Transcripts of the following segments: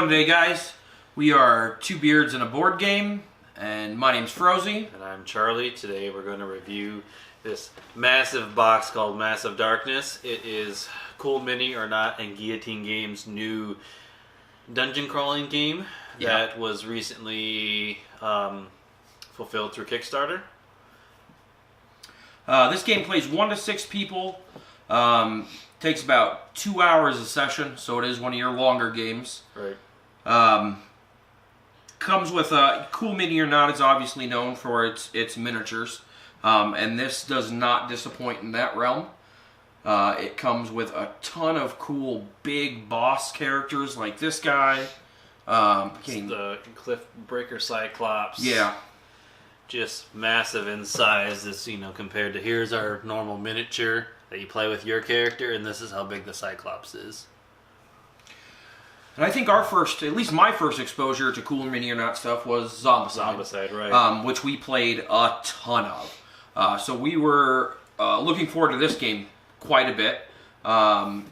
doing today, guys? We are two beards and a board game, and my name's Froese. And I'm Charlie. Today we're going to review this massive box called Massive Darkness. It is Cool Mini or Not and Guillotine Games' new dungeon crawling game that was recently fulfilled through Kickstarter. This game plays 1 to 6 people. Takes about 2 hours a session, so it is one of your longer games. Right. Comes with Cool Mini or Not is obviously known for its miniatures, and this does not disappoint in that realm. It comes with a ton of cool big boss characters like this guy. The Cliff Breaker Cyclops. Yeah. Just massive in size. This, compared to here's our normal miniature that you play with your character, and this is how big the Cyclops is. And I think our first, at least my first exposure to Cool Mini or Not stuff was Zombicide. Zombicide, right. Which we played a ton of. So we were looking forward to this game quite a bit. And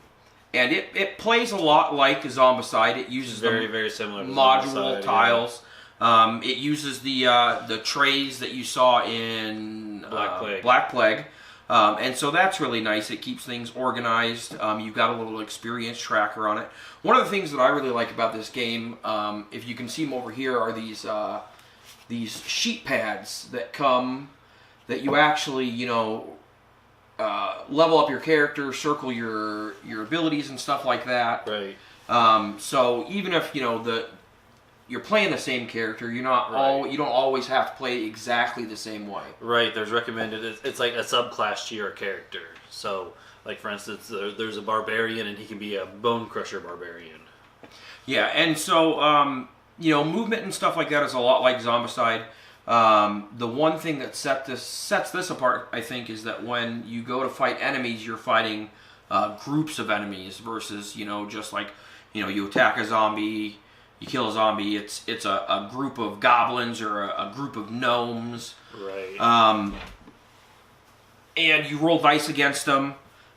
it plays a lot like Zombicide. It uses very similar to module Zombicide, tiles. Yeah. It uses the trays that you saw in Black Plague. And so that's really nice. It keeps things organized. You've got a little experience tracker on it. One of the things that I really like about this game, if you can see them over here, are these sheet pads that come, that you actually, level up your character, circle your abilities and stuff like that. Right. So even if, you're playing the same character, you don't always have to play exactly the same way. Right. There's recommended. It's like a subclass to your character. So, like for instance, there's a barbarian, and he can be a bone crusher barbarian. Yeah, and so movement and stuff like that is a lot like Zombicide. The one thing that sets this apart, I think, is that when you go to fight enemies, you're fighting groups of enemies versus just like you attack a zombie. You kill a zombie, it's a group of goblins or a group of gnomes. Right. And you roll dice against them.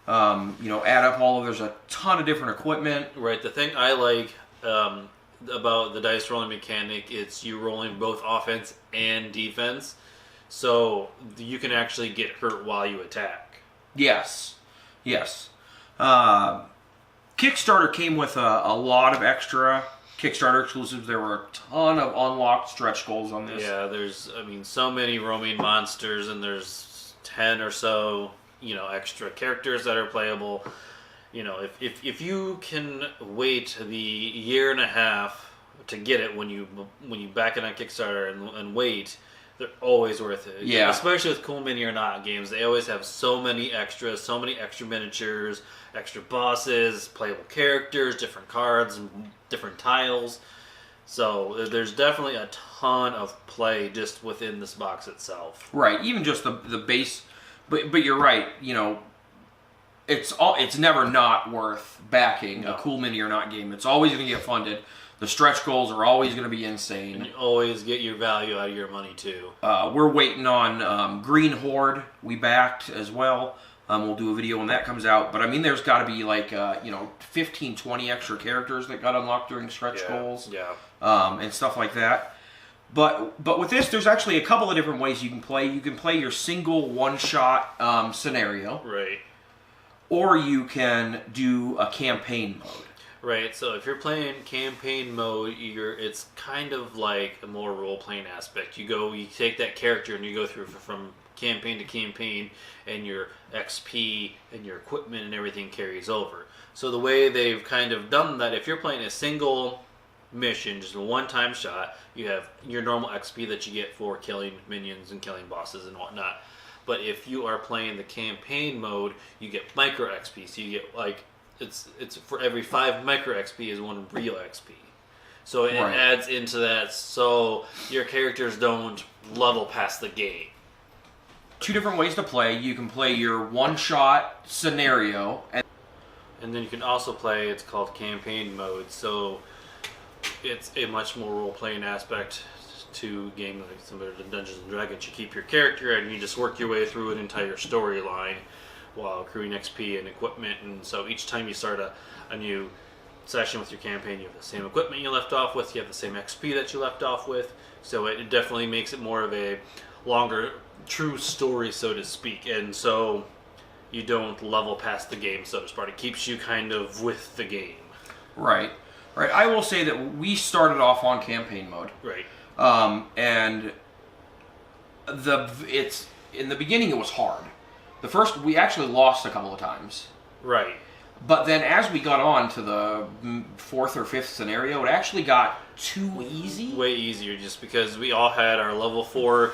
Add up there's a ton of different equipment. Right. The thing I like about the dice rolling mechanic, it's you rolling both offense and defense. So you can actually get hurt while you attack. Yes. Kickstarter came with a lot of extra Kickstarter exclusives. There were a ton of unlocked stretch goals on this. Yeah, there's, so many roaming monsters, and there's 10 or so, extra characters that are playable. If you can wait the year and a half to get it when you back it on Kickstarter and wait, they're always worth it. Yeah. Especially with Cool Mini or Not games, they always have so many extras, so many extra miniatures, extra bosses, playable characters, different cards, and different tiles. So there's definitely a ton of play just within this box itself. Right, even just the base, but you're right. It's never not worth backing a Cool Mini or Not game. It's always going to get funded. The stretch goals are always going to be insane. And you always get your value out of your money too. We're waiting on Green Horde. We backed as well. We'll do a video when that comes out. But there's got to be like 15, 20 extra characters that got unlocked during stretch goals. Yeah. And stuff like that. But with this, there's actually a couple of different ways you can play. You can play your single one-shot scenario. Right. Or you can do a campaign mode. Right, so if you're playing campaign mode, it's kind of like a more role-playing aspect. You take that character and you go through from campaign to campaign, and your XP and your equipment and everything carries over. So the way they've kind of done that, if you're playing a single mission, just a one-time shot, you have your normal XP that you get for killing minions and killing bosses and whatnot. But if you are playing the campaign mode, you get micro XP. So you get it's for every 5 micro XP is 1 real XP. So it adds into that, so your characters don't level past the game. 2 different ways to play. You can play your one-shot scenario, and then you can also play, it's called campaign mode. So it's a much more role-playing aspect to game like similar to Dungeons and Dragons. You keep your character and you just work your way through an entire storyline while accruing XP and equipment. And so each time you start a new session with your campaign, you have the same equipment you left off with, you have the same XP that you left off with, so it definitely makes it more of a longer, true story, so to speak, and so you don't level past the game, so to speak. It keeps you kind of with the game. Right. I will say that we started off on campaign mode. Right. And it's in the beginning it was hard. We actually lost a couple of times. Right. But then as we got on to the 4th or 5th scenario, it actually got too easy. Way easier, just because we all had our level 4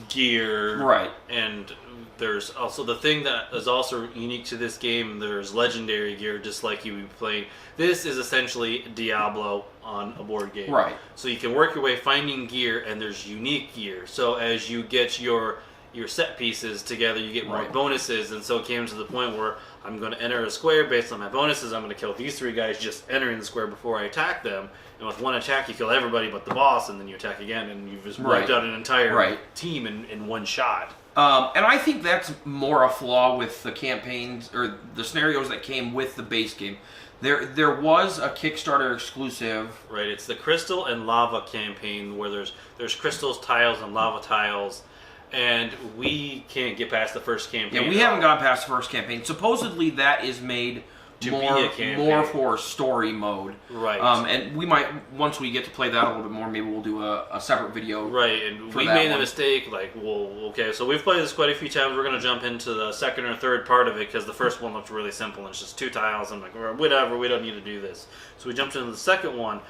gear. Right. And there's also the thing that is also unique to this game, there's legendary gear, just like you would be playing. This is essentially Diablo on a board game. Right. So you can work your way finding gear, and there's unique gear. So as you get your set pieces together, you get more bonuses, and so it came to the point where I'm going to enter a square based on my bonuses. I'm going to kill these 3 guys just entering the square before I attack them, and with one attack you kill everybody but the boss, and then you attack again, and you've just wiped out an entire team in one shot. And I think that's more a flaw with the campaigns, or the scenarios that came with the base game. There was a Kickstarter exclusive. Right, it's the Crystal and Lava campaign, where there's crystals, tiles, and lava tiles, and we can't get past the first campaign. Yeah, we haven't gone past the first campaign. Supposedly that is made more for story mode. Right. And we might, once we get to play that a little bit more, maybe we'll do a separate video. Right, and we made the mistake, like, well, okay, so we've played this quite a few times. We're going to jump into the second or third part of it, because the first one looked really simple, and it's just 2 tiles. I'm like, whatever, we don't need to do this. So we jumped into the second one,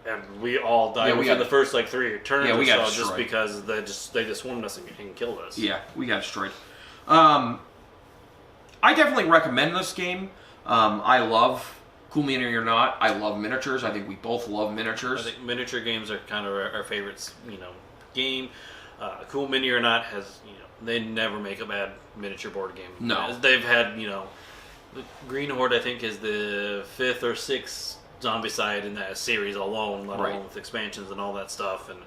and we all died within the first, 3 turns or so, just because they just swarmed us and killed us. Yeah, we got destroyed. I definitely recommend this game. I love Cool Mini or Not. I love miniatures. I think we both love miniatures. I think miniature games are kind of our favorites, game. Cool Mini or Not has, they never make a bad miniature board game. No. They've had, the Green Horde, I think, is the 5th or 6th Zombicide in that series alone, let alone with expansions and all that stuff, and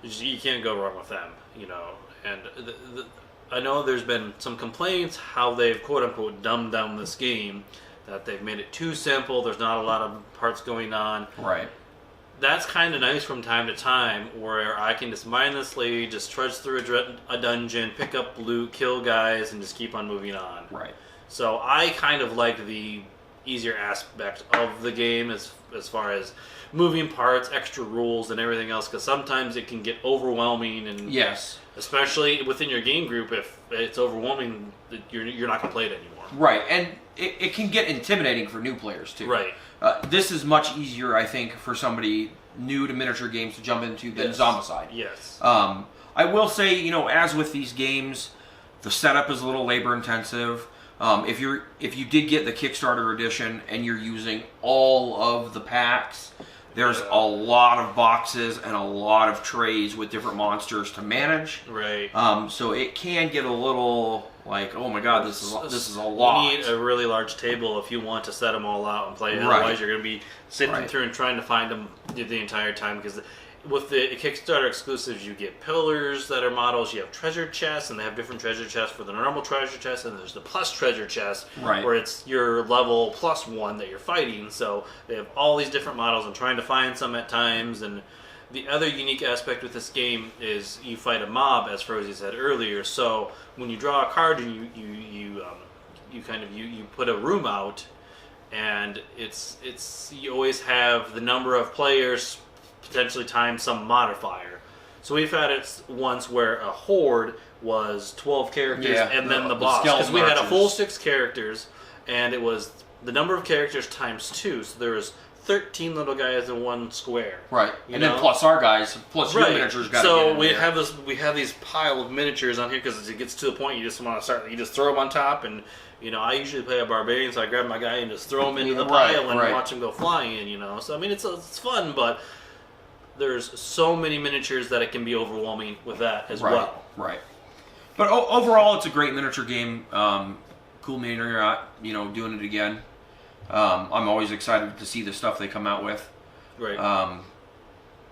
you can't go wrong with them, and I know there's been some complaints how they've quote-unquote dumbed down this game, that they've made it too simple, there's not a lot of parts going on. Right. That's kind of nice from time to time, where I can just mindlessly just trudge through a dungeon, pick up loot, kill guys, and just keep on moving on. Right. So I kind of like the easier aspect of the game as far as moving parts, extra rules, and everything else, because sometimes it can get overwhelming, and especially within your game group, if it's overwhelming, you're not going to play it anymore. Right, and it can get intimidating for new players too. Right. This is much easier, I think, for somebody new to miniature games to jump into than Zombicide. Yes. I will say, as with these games, the setup is a little labor intensive. If you did get the Kickstarter edition and you're using all of the packs, there's a lot of boxes and a lot of trays with different monsters to manage. Right. So it can get a little like, oh my god, this is a lot. You need a really large table if you want to set them all out and play. Otherwise, you're going to be sitting through and trying to find them the entire time, because with the Kickstarter exclusives, you get pillars that are models, you have treasure chests, and they have different treasure chests for the normal treasure chest, and there's the plus treasure chest, where it's your level +1 that you're fighting, so they have all these different models, and trying to find some at times. And the other unique aspect with this game is you fight a mob, as Froese said earlier, so when you draw a card and you put a room out, and it's you always have the number of players potentially times some modifier. So we've had it once where a horde was 12 characters and then the boss. Because we had a full 6 characters, and it was the number of characters times 2. So there was 13 little guys in one square. Right. Then plus our guys, plus your miniatures got to get in there. We have these pile of miniatures on here, because it gets to the point you just want to start, you just throw them on top, and I usually play a barbarian, so I grab my guy and just throw him into the pile and watch him go flying, So I mean, it's fun, but there's so many miniatures that it can be overwhelming with that as well. Right. But overall, it's a great miniature game. Cool Mini or Not, doing it again. I'm always excited to see the stuff they come out with. Right. I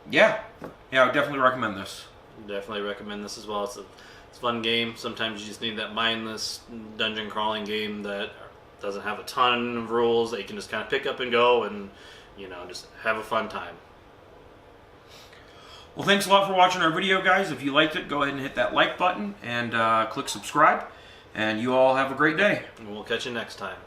would definitely recommend this. Definitely recommend this as well. It's a fun game. Sometimes you just need that mindless dungeon crawling game that doesn't have a ton of rules that you can just kind of pick up and go and, just have a fun time. Well, thanks a lot for watching our video, guys. If you liked it, go ahead and hit that like button and click subscribe. And you all have a great day. And we'll catch you next time.